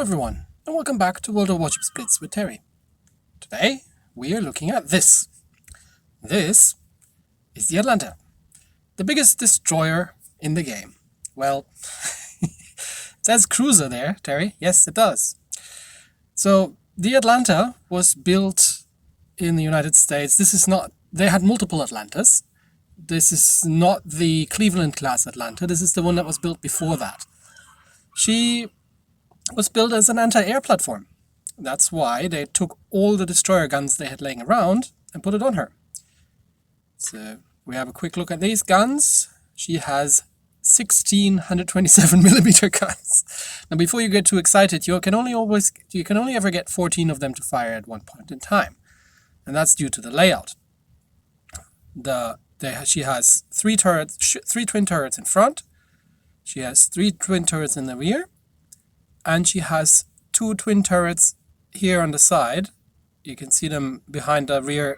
everyone, and welcome back to World of Warships Blitz with Terry. Today, we are looking at this. This is the Atlanta, the biggest destroyer in the game. Well, it says cruiser there, Terry. Yes, it does. So, the Atlanta was built in the United States. They had multiple Atlantas. This is not the Cleveland-class Atlanta. This is the one that was built before that. She was built as an anti-air platform. That's why they took all the destroyer guns they had laying around and put it on her. So we have a quick look at these guns. She has 16 127mm guns. Now before you get too excited, you can only ever get 14 of them to fire at one point in time. And that's due to the layout. She has three twin turrets in front. She has 3 twin turrets in the rear. And she has 2 twin turrets here on the side. You can see them behind the rear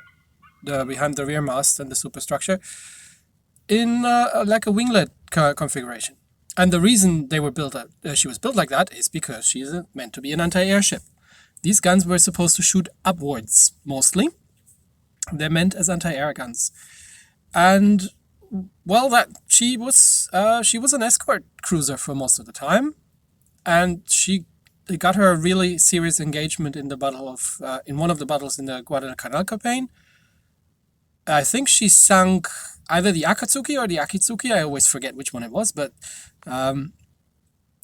mast and the superstructure in like a winglet configuration. And the reason she was built like that is because she's meant to be an anti-air ship. These guns were supposed to shoot upwards mostly. They're meant as anti-air guns, and well, she was an escort cruiser for most of the time. And she got her a really serious engagement in in one of the battles in the Guadalcanal campaign. I think she sank either the Akatsuki or the Akitsuki. I always forget which one it was, but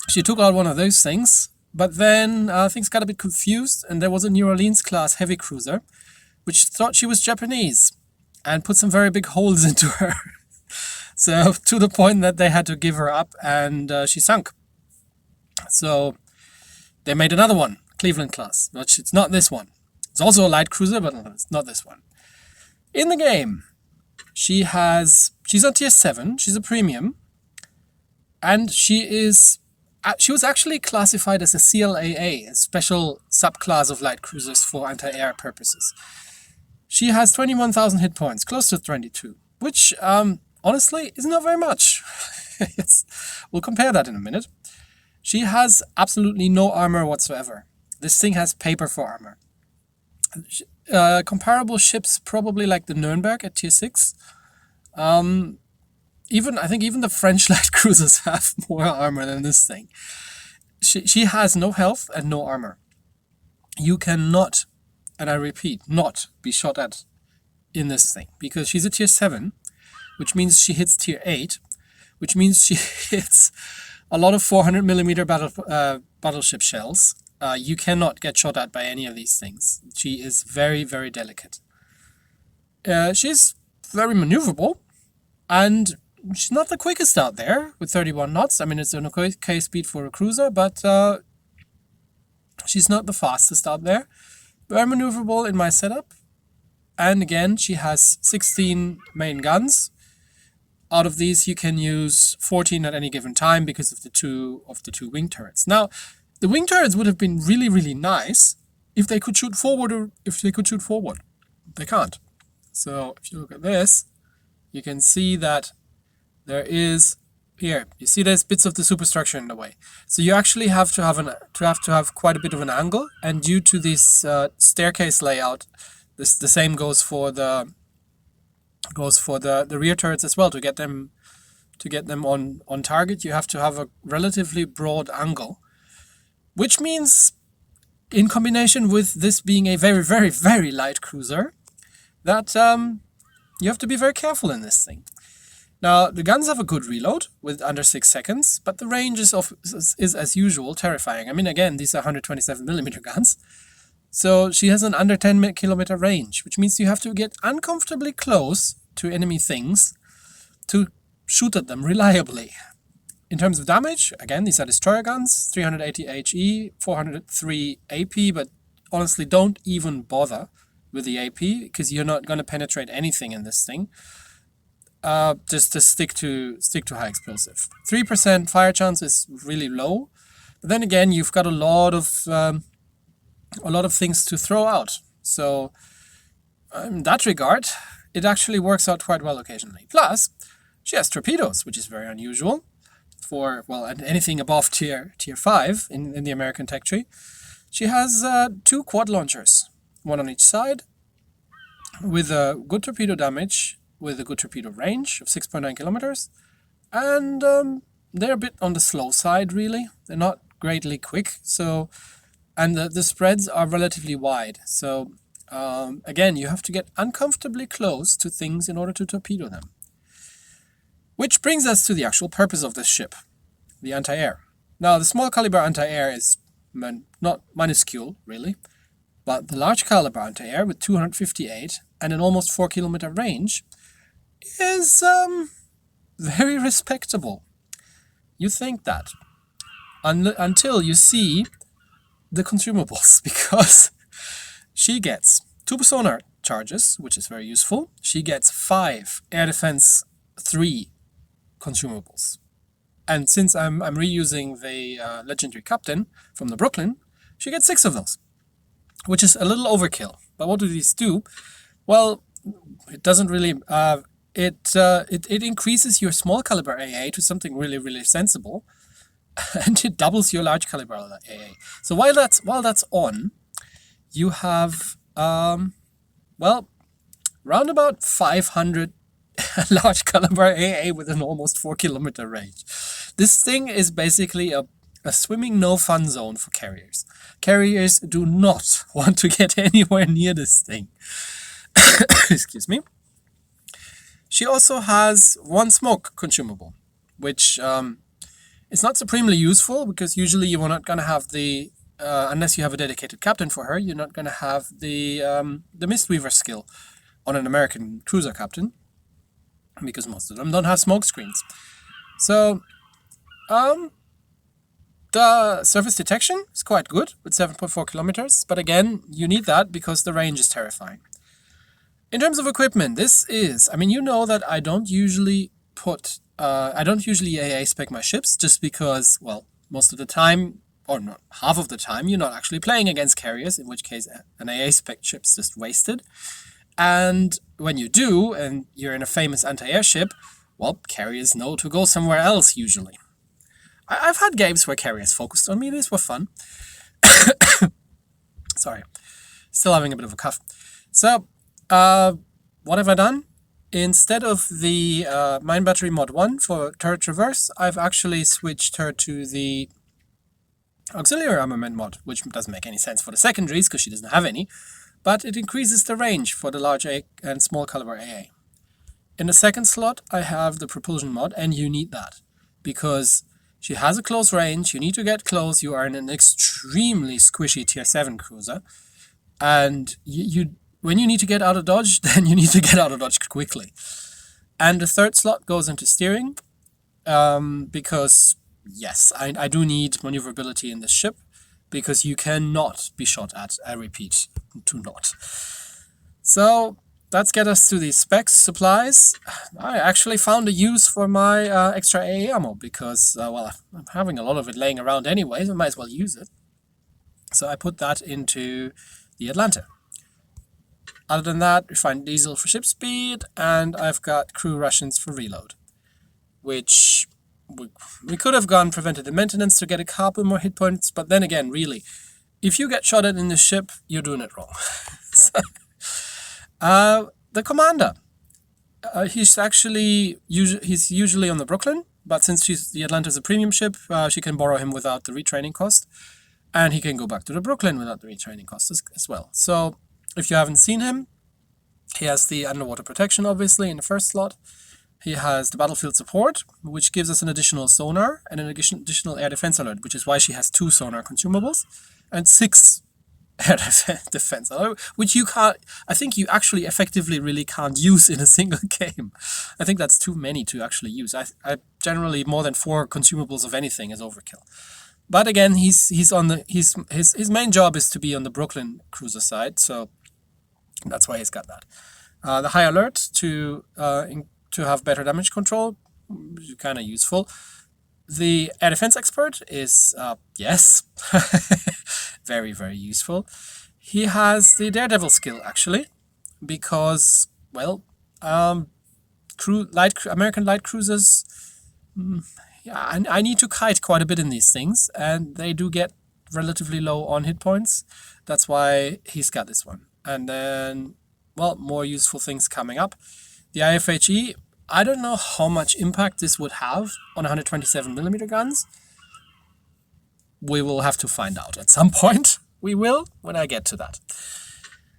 she took out one of those things. But then things got a bit confused, and there was a New Orleans-class heavy cruiser, which thought she was Japanese, and put some very big holes into her. So to the point that they had to give her up, and she sunk. So they made another one, Cleveland class, which it's not this one. It's also a light cruiser, but it's not this one. In the game, she's on tier 7, she's a premium, and she was actually classified as a CLAA, a special subclass of light cruisers for anti-air purposes. She has 21,000 hit points, close to 22, which honestly is not very much. We'll compare that in a minute. She has absolutely no armor whatsoever. This thing has paper for armor. Comparable ships, probably like the Nuremberg at tier 6. I think even the French light cruisers have more armor than this thing. She has no health and no armor. You cannot, and I repeat, not be shot at in this thing, because she's a tier 7, which means she hits tier 8, which means she hits a lot of 400mm battleship shells. You cannot get shot at by any of these things. She is very, very delicate. She's very maneuverable, and she's not the quickest out there with 31 knots. I mean, it's an okay speed for a cruiser, but she's not the fastest out there. Very maneuverable in my setup. And again, she has 16 main guns. Out of these, you can use 14 at any given time because of the two wing turrets. Now, the wing turrets would have been really, really nice if they could shoot forward. They can't. So if you look at this, you can see that there is here. You see, there's bits of the superstructure in the way. So you actually have to have quite a bit of an angle. And due to this staircase layout, the same goes for the rear turrets as well. To get them on target, you have to have a relatively broad angle, which means, in combination with this being a very, very, very light cruiser, that you have to be very careful in this thing. Now, the guns have a good reload with under 6 seconds, but the range is as usual terrifying. I mean, again, these are 127mm guns. So she has an under 10 kilometer range, which means you have to get uncomfortably close to enemy things to shoot at them reliably. In terms of damage, again, these are destroyer guns, 380 HE, 403 AP, but honestly, don't even bother with the AP, because you're not going to penetrate anything in this thing. Just to stick to high explosive. 3% fire chance is really low, but then again, you've got a lot of things to throw out. So in that regard, it actually works out quite well occasionally. Plus, she has torpedoes, which is very unusual. for, well, and anything above tier 5 in the American tech tree. She has 2 quad launchers, one on each side, with a good torpedo damage, with a good torpedo range of 6.9 kilometers, and they're a bit on the slow side, really. They're not greatly quick, so, and the spreads are relatively wide, so again, you have to get uncomfortably close to things in order to torpedo them. Which brings us to the actual purpose of this ship, the anti-air. Now, the small caliber anti-air is not minuscule, really, but the large caliber anti-air with 258 and an almost 4 kilometer range is very respectable. You think that until you see the consumables, because she gets 2 sonar charges, which is very useful. She gets 5 air defense 3 consumables. And since I'm reusing the legendary captain from the Brooklyn, she gets 6 of those, which is a little overkill. But what do these do? Well, it doesn't really. It increases your small caliber AA to something really, really sensible, and it doubles your large caliber AA. So while that's on, you have well, round about 500 large caliber AA with an almost 4 kilometer range. This thing is basically a swimming no fun zone for carriers. Carriers do not want to get anywhere near this thing. Excuse me. She also has 1 smoke consumable, which is not supremely useful, because usually you're not going to have the, unless you have a dedicated captain for her, you're not going to have the Mistweaver skill on an American cruiser captain, because most of them don't have smoke screens. So, the surface detection is quite good with 7.4 kilometers, but again, you need that because the range is terrifying. In terms of equipment, this is, I mean, you know that I don't usually AA spec my ships, just because, well, most of the time, or not half of the time, you're not actually playing against carriers, in which case an AA spec ship's just wasted. And when you do, and you're in a famous anti-air ship, well, carriers know to go somewhere else, usually. I've had games where carriers focused on me. These were fun. Sorry. Still having a bit of a cough. So, what have I done? Instead of the Mine Battery Mod 1 for turret traverse, I've actually switched her to the Auxiliary Armament mod, which doesn't make any sense for the secondaries, because she doesn't have any. But it increases the range for the large A and small caliber AA. In the second slot, I have the propulsion mod, and you need that, because she has a close range, you need to get close, you are in an extremely squishy tier 7 cruiser, and when you need to get out of dodge, then you need to get out of dodge quickly. And the third slot goes into steering, because, yes, I do need maneuverability in this ship, because you cannot be shot at, I repeat, do not. So, let's get us to the specs, supplies. I actually found a use for my extra AA ammo, because, well, I'm having a lot of it laying around anyway, so I might as well use it. So I put that into the Atlanta. Other than that, refined diesel for ship speed, and I've got crew rations for reload, which we could have gone preventative maintenance to get a couple more hit points, but then again, really, if you get shot at in this ship, you're doing it wrong. So, the commander, he's usually on the Brooklyn, but since the Atlanta's a premium ship, she can borrow him without the retraining cost, and he can go back to the Brooklyn without the retraining cost as well. So, if you haven't seen him, he has the underwater protection, obviously, in the first slot. He has the battlefield support, which gives us an additional sonar and an additional air defense alert, which is why she has 2 sonar consumables and 6 air defense alert, which you can't, I think you actually effectively really can't use in a single game. I think that's too many to actually use. I generally, more than 4 consumables of anything is overkill. But again, his main job is to be on the Brooklyn cruiser side, so that's why he's got that. The high alert to have better damage control, kind of useful. The air defense expert is, yes, very, very useful. He has the Daredevil skill, actually, because, well, American light cruisers, yeah, I need to kite quite a bit in these things, and they do get relatively low on hit points. That's why he's got this one. And then, well, more useful things coming up. The IFHE, I don't know how much impact this would have on 127mm guns. We will have to find out at some point. We will when I get to that.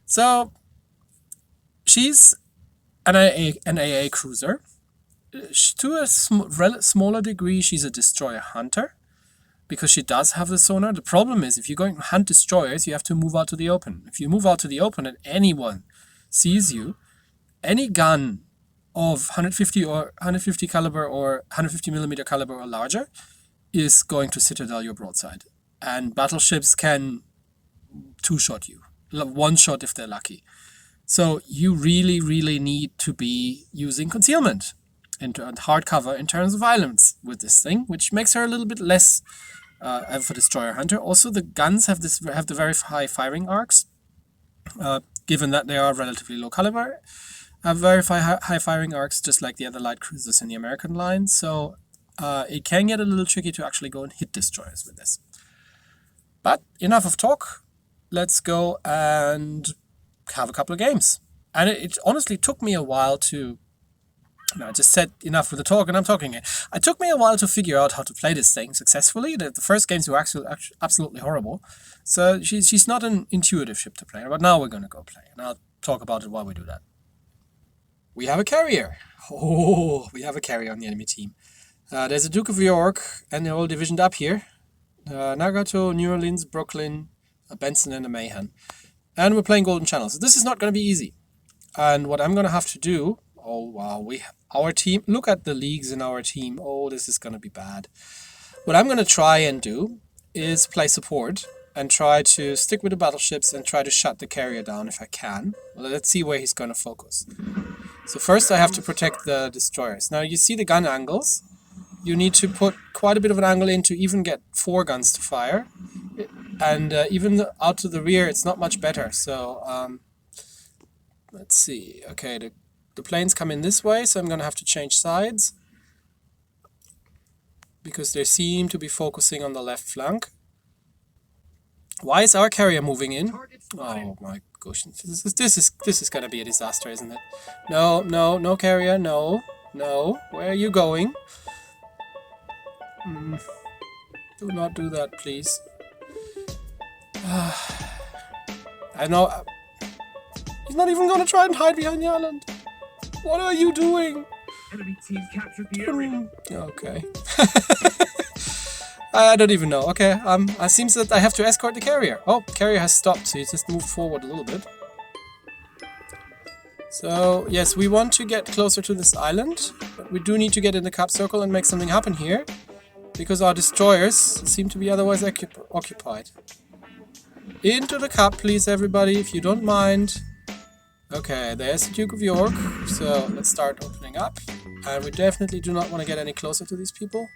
So, she's an AA cruiser. To a smaller degree, she's a destroyer hunter, because she does have the sonar. The problem is, if you're going to hunt destroyers, you have to move out to the open. If you move out to the open and anyone sees you, any gun of 150 caliber or 150mm caliber or larger is going to citadel your broadside. And battleships can two-shot you. One-shot if they're lucky. So you really, really need to be using concealment and hard cover in terms of violence with this thing, which makes her a little bit less of a destroyer hunter. Also, the guns have the very high firing arcs, given that they are relatively low caliber. Have very high firing arcs, just like the other light cruisers in the American line. So it can get a little tricky to actually go and hit destroyers with this. But enough of talk. Let's go and have a couple of games. And it honestly took me a while to... I just said enough with the talk and I'm talking it. It took me a while to figure out how to play this thing successfully. The first games were actually absolutely horrible. So she's not an intuitive ship to play. But now we're going to go play. And I'll talk about it while we do that. We have a carrier. Oh, we have a carrier on the enemy team. There's a Duke of York, and they're all divisioned up here. Nagato, New Orleans, Brooklyn, a Benson, and a Mahan. And we're playing Golden Channel. So this is not going to be easy. And what I'm going to have to do... Oh, wow. Our team... Look at the leagues in our team. Oh, this is going to be bad. What I'm going to try and do is play support and try to stick with the battleships and try to shut the carrier down if I can. Well, let's see where he's going to focus. So first I have to protect the destroyers. Now you see the gun angles. You need to put quite a bit of an angle in to even get 4 guns to fire. And even out to the rear, it's not much better. So let's see. Okay, the planes come in this way, so I'm going to have to change sides. Because they seem to be focusing on the left flank. Why is our carrier moving in? Oh my gosh, this is gonna be a disaster, isn't it? No carrier, no. Where are you going? Do not do that, please. I know. He's not even gonna try and hide behind the island. What are you doing? Enemy team captured the area. Okay. I don't even know. Okay, it seems that I have to escort the carrier. Oh, the carrier has stopped, so he's just moved forward a little bit. So, yes, we want to get closer to this island, but we do need to get in the cap circle and make something happen here, because our destroyers seem to be otherwise occupied. Into the cap, please, everybody, if you don't mind. Okay, there's the Duke of York, so let's start opening up. And we definitely do not want to get any closer to these people.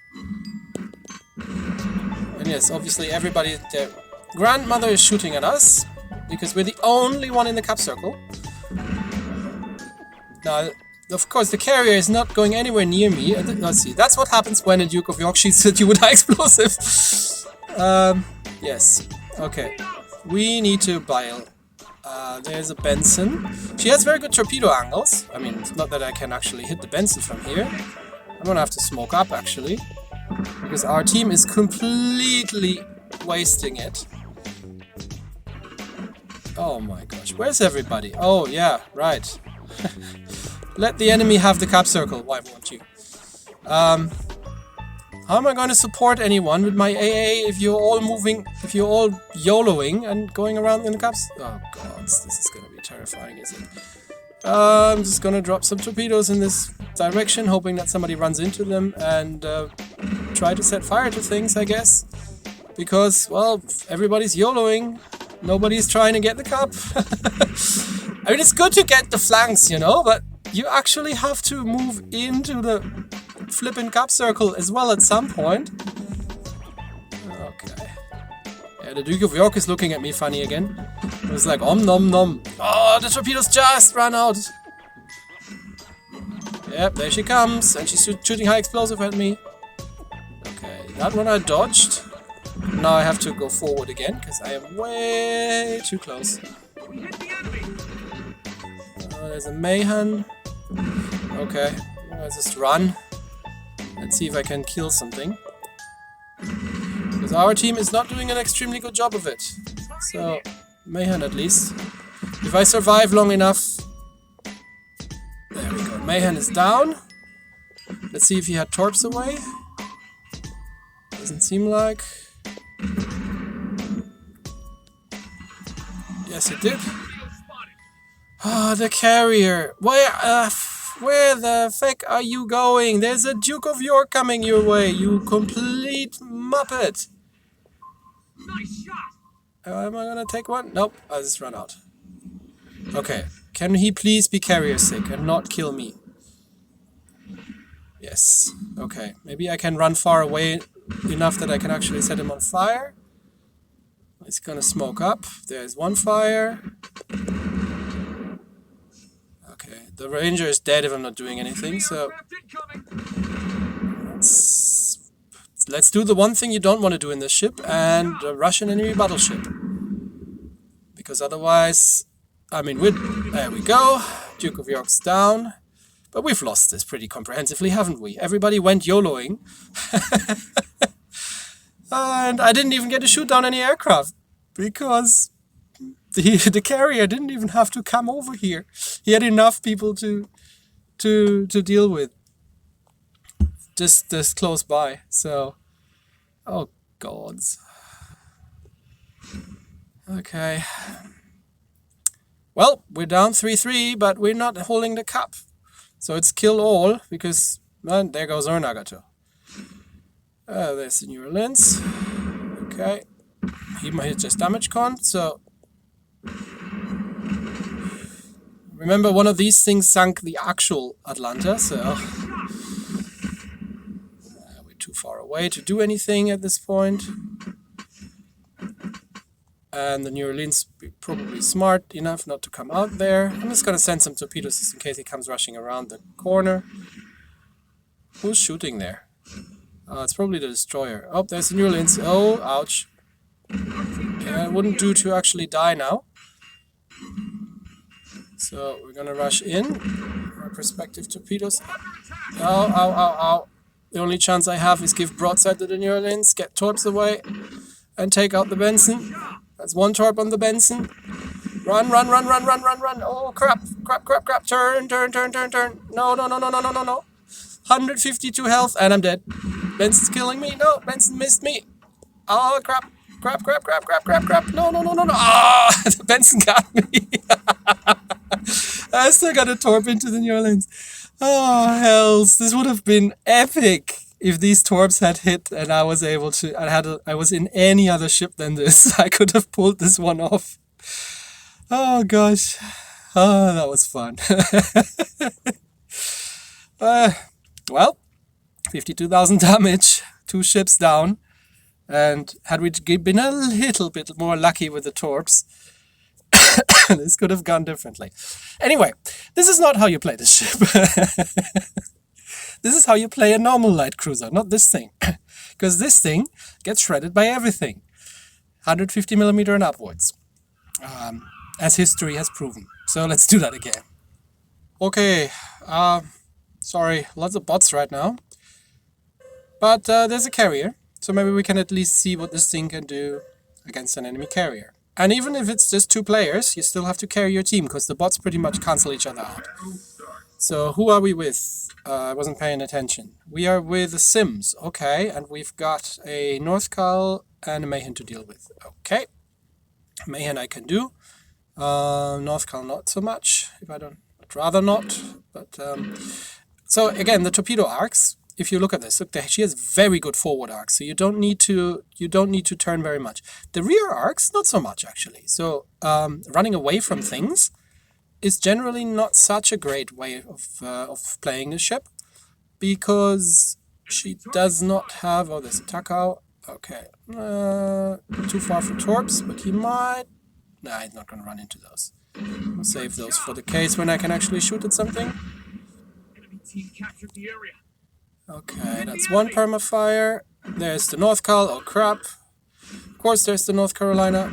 And yes, obviously everybody, their grandmother is shooting at us, because we're the only one in the cap circle. Now, of course, the carrier is not going anywhere near me. Let's see, that's what happens when a Duke of York shoots at you with high explosive. Yes, okay. We need to bail. There's a Benson. She has very good torpedo angles. I mean, it's not that I can actually hit the Benson from here. I'm gonna have to smoke up, actually. Because our team is completely wasting it. Oh my gosh, where's everybody? Oh yeah, right. Let the enemy have the cap circle, why won't you? How am I going to support anyone with my AA if you're all moving, if you're all YOLOing and going around in the caps? Oh god, this is going to be terrifying, isn't it? I'm just going to drop some torpedoes in this direction, hoping that somebody runs into them and try to set fire to things, I guess. Because, well, everybody's YOLOing. Nobody's trying to get the cup. I mean, it's good to get the flanks, you know, but you actually have to move into the flipping cup circle as well at some point. Okay. Yeah, the Duke of York is looking at me funny again. It was like, om nom nom. Oh, the torpedoes just ran out. Yep, there she comes. And she's shooting high explosive at me. That one I dodged. Now I have to go forward again, because I am way too close. There's a Mayhem. Okay, I'll just run. Let's see if I can kill something. Because our team is not doing an extremely good job of it. So, Mayhem at least. If I survive long enough... There we go. Mayhem is down. Let's see if he had torps away. Doesn't seem like... Yes, it did. Ah, the carrier. Where the feck are you going? There's a Duke of York coming your way, you complete muppet. Nice shot. Am I gonna take one? Nope, I just run out. Okay, can he please be carrier sick and not kill me? Yes. Okay, maybe I can run far away enough that I can actually set him on fire. He's gonna smoke up. There's one fire. Okay, the ranger is dead if I'm not doing anything, so... Let's do the one thing you don't want to do in this ship, and rush an enemy battleship. Because otherwise... I mean, there we go. Duke of York's down. But we've lost this pretty comprehensively, haven't we? Everybody went YOLOing. And I didn't even get to shoot down any aircraft. Because the carrier didn't even have to come over here. He had enough people to deal with. Just close by. So, oh gods. Okay. Well, we're down 3-3, but we're not holding the cup. So it's kill all, because, man, there goes our Nagato. There's the New Orleans. Okay. He might hit just damage con, so... Remember, one of these things sank the actual Atlanta, so... we're too far away to do anything at this point. And the New Orleans probably smart enough not to come out there. I'm just gonna send some torpedoes just in case he comes rushing around the corner. Who's shooting there? It's probably the destroyer. Oh, there's the New Orleans. Oh, ouch. Yeah, it wouldn't do to actually die now. So we're gonna rush in. Our perspective torpedoes. Ow, ow, ow, ow. The only chance I have is give broadside to the New Orleans, get torps away, and take out the Benson. That's one torp on the Benson. Run, run, run, run, run, run, run. Oh, crap, crap, crap, crap. Turn, turn, turn, turn, turn. No, no, no, no, no, no, no, no. 152 health, and I'm dead. Benson's killing me. No, Benson missed me. Oh, crap, crap, crap, crap, crap, crap, crap. No, no, no, no, no. Ah, the Benson got me. I still got a torp into the New Orleans. Oh, hells. This would have been epic. If these torps had hit and I was able to, I was in any other ship than this, I could have pulled this one off. Oh gosh, oh that was fun. Well, 52,000 damage, 2 ships down, and had we been a little bit more lucky with the torps, this could have gone differently. Anyway, this is not how you play this ship. This is how you play a normal light cruiser, not this thing. Because this thing gets shredded by everything. 150mm and upwards. As history has proven. So let's do that again. Okay, sorry, lots of bots right now. But there's a carrier, so maybe we can at least see what this thing can do against an enemy carrier. And even if it's just 2 players, you still have to carry your team, because the bots pretty much cancel each other out. So who are we with? I wasn't paying attention. We are with the Sims, okay, and we've got a Northcal and a Mayhem to deal with. Okay, Mayhem I can do. Northcal not so much. I'd rather not. But so again, the torpedo arcs. If you look at this, look, she has very good forward arcs, so you don't need to turn very much. The rear arcs, not so much actually. So running away from things is generally not such a great way of playing the ship, because she does not have... Oh, there's a Takao. Okay. Too far for torps, but he might... Nah, he's not going to run into those. I'll save those for the case when I can actually shoot at something. Enemy team captured the area. Okay, that's one permafire. There's the North Cal. Oh crap. Of course there's the North Carolina.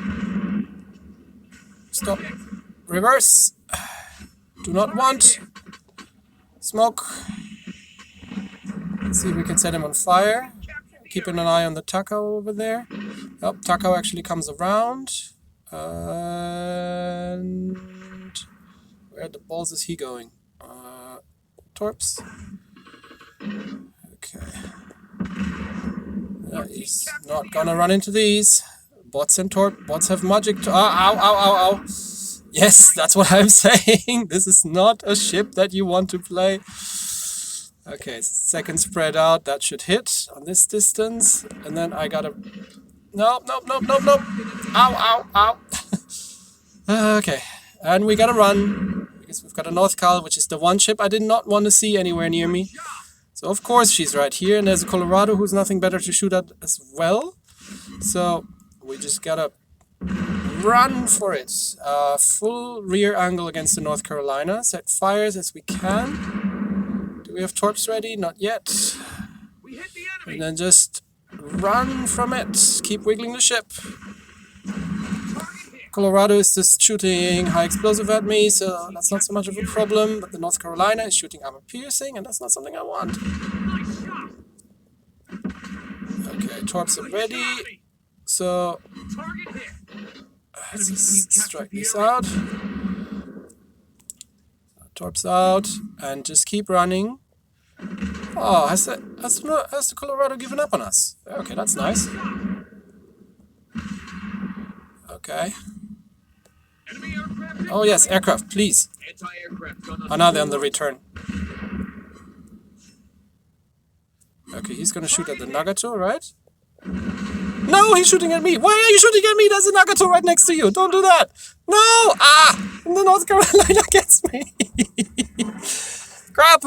Stop. Reverse. Do not want. Smoke. Let's see if we can set him on fire. Keeping an eye on the Takao over there. Oh, Takao actually comes around. And where the balls is he going? Torps. Okay. He's not gonna run into these. Bots and bots have magic. Ow, ow, ow, ow. Yes, that's what I'm saying. This is not a ship that you want to play. Okay, second spread out. That should hit on this distance. And then I gotta... Nope, nope, nope, nope, nope. Ow, ow, ow. Okay, and we gotta run. Because we've got a North Cal, which is the one ship I did not want to see anywhere near me. So of course she's right here. And there's a Colorado who's nothing better to shoot at as well. So we just gotta run for it. Full rear angle against the North Carolina. Set fires as we can. Do we have torps ready? Not yet. And then just run from it. Keep wiggling the ship. Colorado is just shooting high explosive at me, so that's not so much of a problem. But the North Carolina is shooting armor piercing, and that's not something I want. Okay, torps are ready. So let's just strike these out. Torps out, and just keep running. Oh, has the Colorado given up on us? Okay, that's nice. Okay. Oh yes, aircraft, please. Oh, now they're on the return. Okay, he's gonna shoot at the Nagato, right? No, he's shooting at me! Why are you shooting at me? There's a Nagato right next to you! Don't do that! No! Ah! The North Carolina gets me! Crap!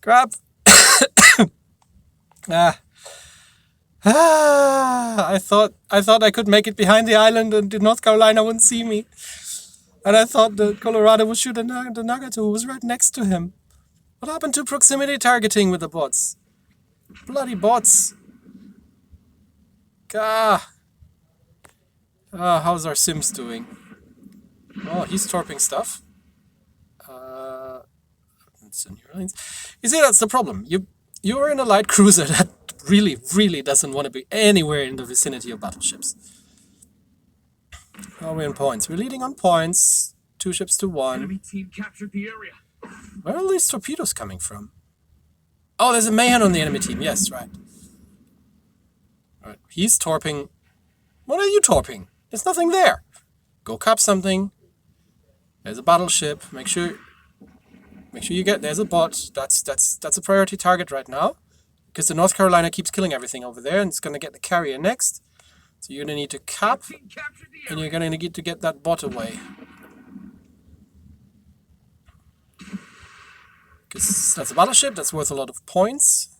Crap! I thought I could make it behind the island and the North Carolina wouldn't see me. And I thought the Colorado would shoot the Nagato who was right next to him. What happened to proximity targeting with the bots? Bloody bots. Gah. How's our Sims doing? Oh, he's torping stuff. You see, that's the problem. You're in a light cruiser that really doesn't want to be anywhere in the vicinity of battleships. Oh, we're in points. We're leading on points. 2 ships to 1. Enemy team captured the area. Where are all these torpedoes coming from? Oh, there's a Mayhem on the enemy team. Yes, right. Alright, he's torping. What are you torping? There's nothing there. Go cap something. There's a battleship. Make sure you get... There's a bot. That's a priority target right now. Because the North Carolina keeps killing everything over there, and it's going to get the carrier next. So you're going to need to cap, and you're going to need to get that bot away. Because that's a battleship, that's worth a lot of points.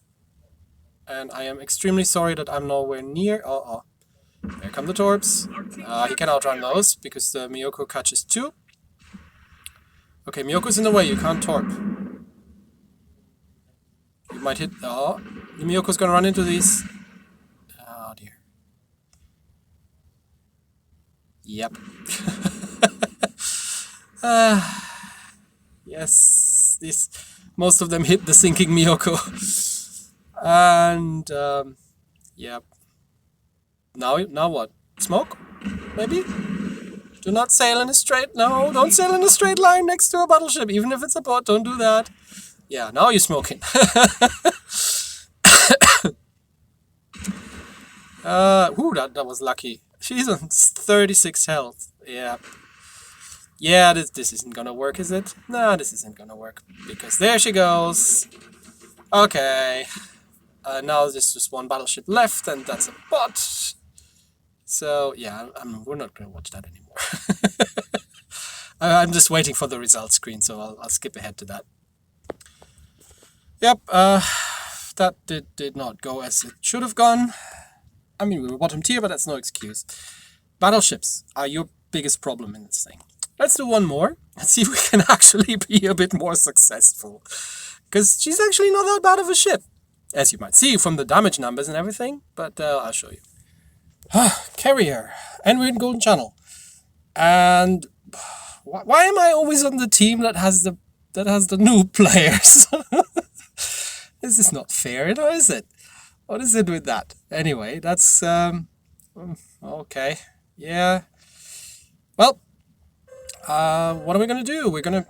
And I am extremely sorry that I'm nowhere near... Oh, there come the torps. He can outrun those, because the Miyoko catches 2. Okay, Miyoko's in the way, you can't torp. You might hit... Oh, the Miyoko's gonna run into these. Oh dear. Yep. Yes, most of them hit the sinking Miyoko. And, yep. Now what? Smoke? Maybe? Do not sail in a straight... No, don't sail in a straight line next to a battleship, even if it's a bot, don't do that. Yeah, now you're smoking. That was lucky. She's on 36 health. Yeah. Yeah, this isn't gonna work, is it? No, this isn't gonna work. Because there she goes. Okay. Now there's just 1 battleship left, and that's a bot. So, yeah, we're not gonna watch that anymore. I'm just waiting for the results screen, so I'll skip ahead to that. Yep, that did not go as it should have gone. I mean, we were bottom tier, but that's no excuse. Battleships are your biggest problem in this thing. Let's do 1 more. Let's see if we can actually be a bit more successful. Because she's actually not that bad of a ship. as you might see from the damage numbers and everything, but I'll show you. Carrier, and we're in Golden Channel. And why am I always on the team that has the new players? This is not fair, is it? What is it with that? Anyway, that's okay. Yeah. Well, what are we gonna do? We're gonna,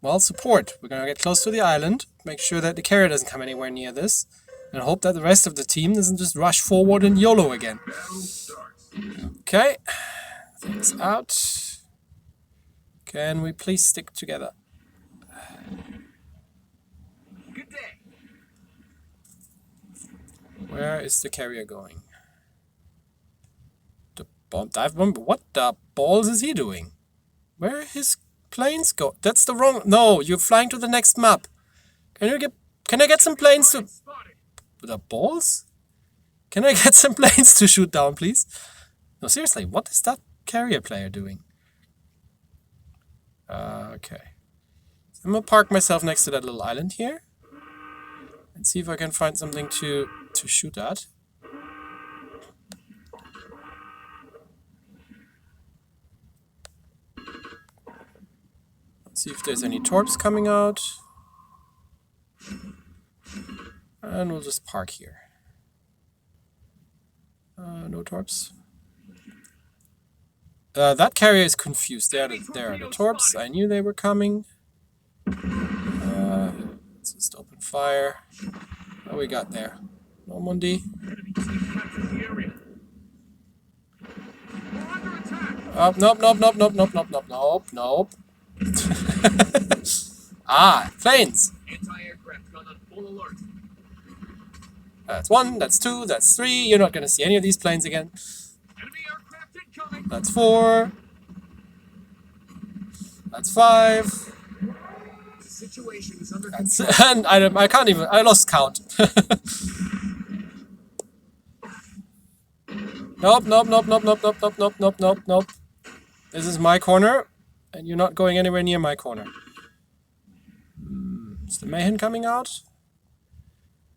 well, support. We're gonna get close to the island, make sure that the carrier doesn't come anywhere near this, and hope that the rest of the team doesn't just rush forward and YOLO again. Okay. Things out. Can we please stick together? Good day. Where is the carrier going? The bomb dive bomber? What the balls is he doing? Where are his planes go? That's the wrong. No, you're flying to the next map. Can I get some planes to? Spotted. The balls? Can I get some planes to shoot down, please? No, seriously, what is that carrier player doing? Okay. So I'm gonna park myself next to that little island here and see if I can find something to shoot at. Let's see if there's any torps coming out. And we'll just park here. No torps. That carrier is confused. There are the torps. I knew they were coming. Let's just open fire. What we got there? Normandy. Enemy team captured the area. We're under attack. Oh, nope. Ah, planes. Anti-aircraft gun on full alert. That's 1, that's 2, that's 3. You're not going to see any of these planes again. Enemy aircraft incoming. That's 4. That's 5. The situation is under That's, control. and I can't even. I lost count. Nope. This is my corner, and you're not going anywhere near my corner. Is the Mayhem coming out?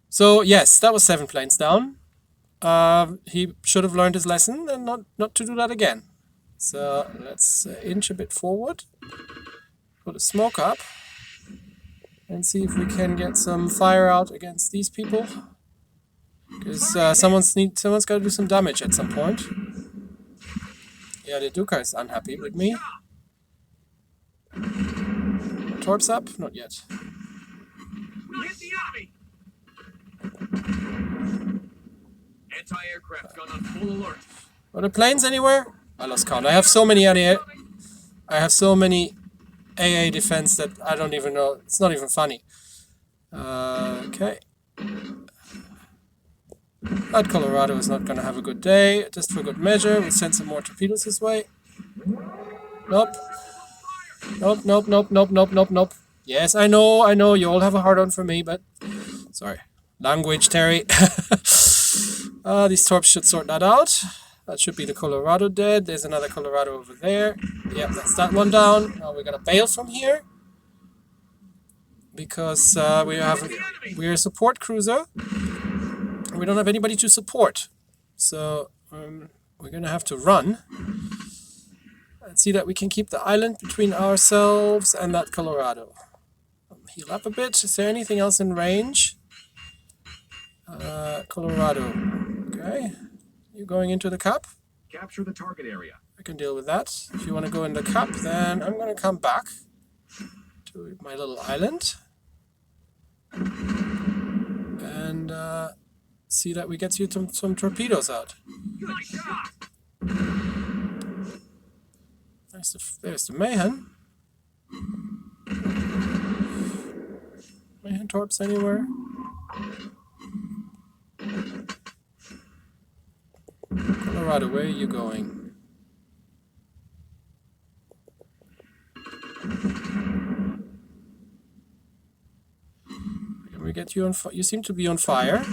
So yes, that was 7 planes down. He should have learned his lesson and not to do that again. So let's inch a bit forward, put a smoke up, and see if we can get some fire out against these people. Because someone's got to do some damage at some point. Yeah, the Duca is unhappy with me. Torps up? Not yet. We hit the enemy. Anti-aircraft gun on full alert. Are the planes anywhere? I lost count. I have so many AA defense that I don't even know. It's not even funny. Okay. That Colorado is not going to have a good day. Just for good measure, we'll send some more torpedoes this way. Nope. Nope. Yes, I know. You all have a hard on for me, but sorry. Language, Terry. These torps should sort that out. That should be the Colorado dead. There's another Colorado over there. Yep, that's that one down. Now we're gonna bail from here because we're a support cruiser. We don't have anybody to support, so we're gonna have to run and see that we can keep the island between ourselves and that Colorado. Heal up a bit. Is there anything else in range? Colorado. Okay. You going into the cup? Capture the target area. I can deal with that. If you want to go in the cup, then I'm going to come back to my little island. And see that we get you some torpedoes out. Good shot. There's the Mayhem. Mayhem torps anywhere? Colorado, where are you going? Can we get you on fire? You seem to be on fire.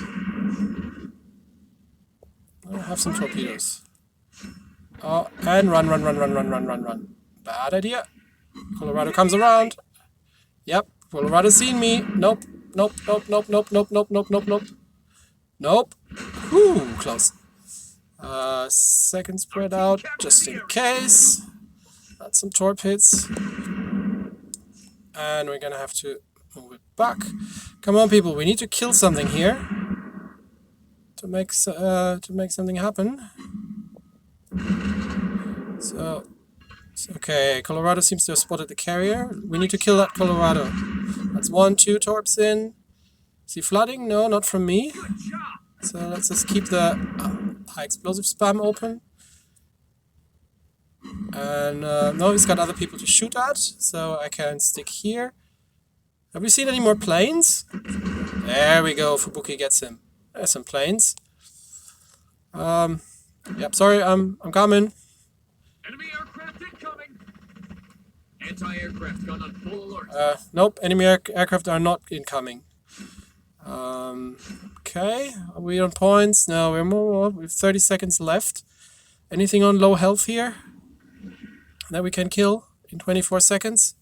I'll have some torpedoes. Oh, and run. Bad idea. Colorado comes around. Yep, Colorado's seen me. Nope. Nope. Whew, close. Second spread out, just in case. Got some torpedoes. And we're gonna have to move it back. Come on, people, we need to kill something here to make something happen. So, okay, Colorado seems to have spotted the carrier. We need to kill that Colorado. That's 1, 2 torps in. Is he flooding? No, not from me. Good job. So let's just keep the high explosive spam open. And no, he's got other people to shoot at, so I can stick here. Have we seen any more planes? There we go, Fubuki gets him. There's some planes. Yep, sorry, I'm coming. Enemy aircraft incoming. Anti-aircraft gun on full alert. Nope, enemy aircraft are not incoming. Okay, are we on points? No, we're more. We have 30 seconds left. Anything on low health here that we can kill in 24 seconds?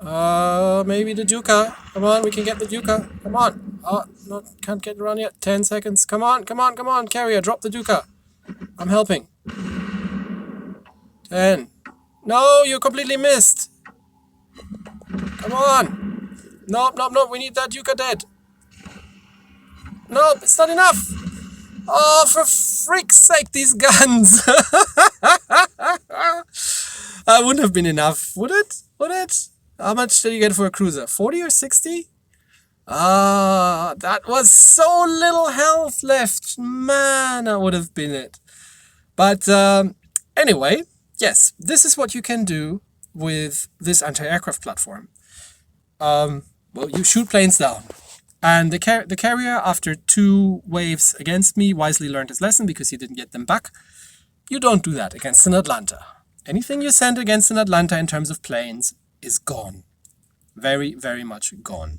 Maybe the Duca. Come on, we can get the Duca. Come on. Oh, no, can't get around yet. 10 seconds. Come on, come on, come on. Carrier, drop the Duca. I'm helping. 10. No, you completely missed. Come on. Nope, nope, nope. We need that Duca dead. Nope, it's not enough. Oh, for frick's sake, these guns. That wouldn't have been enough, would it? Would it? How much did you get for a cruiser? 40 or 60? Ah, that was so little health left. Man, that would have been it. But anyway, yes, this is what you can do with this anti-aircraft platform. Well, you shoot planes down. And the carrier, after 2 waves against me, wisely learned his lesson because he didn't get them back. You don't do that against an Atlanta. Anything you send against an Atlanta in terms of planes is gone. Very, very much gone.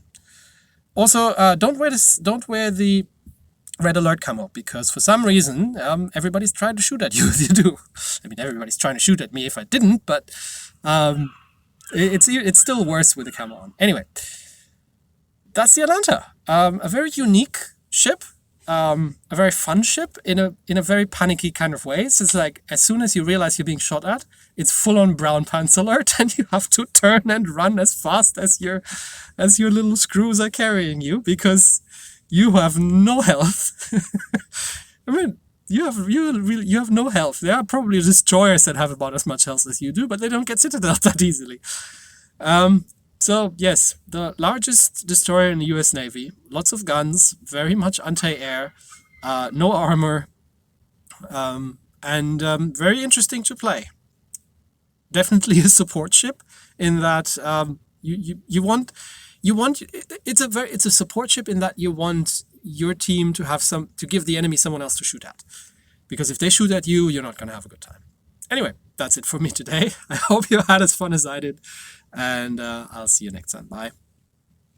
Also, don't wear the red alert camo, because for some reason everybody's trying to shoot at you if you do. I mean, everybody's trying to shoot at me if I didn't, but it's still worse with the camo on. Anyway, that's the Atlanta. A very unique ship. A very fun ship in a very panicky kind of way. So it's like, as soon as you realize you're being shot at, it's full-on brown pants alert, and you have to turn and run as fast as your little screws are carrying you, because you have no health. I mean, you have no health. There are probably destroyers that have about as much health as you do, but they don't get citadel that easily. So yes, the largest destroyer in the US Navy, lots of guns, very much anti-air, no armor, and very interesting to play. Definitely a support ship in that you want it's a support ship in that you want your team to give the enemy someone else to shoot at, because if they shoot at you, you're not going to have a good time. Anyway, that's it for me today. I hope you had as fun as I did. And I'll see you next time. Bye.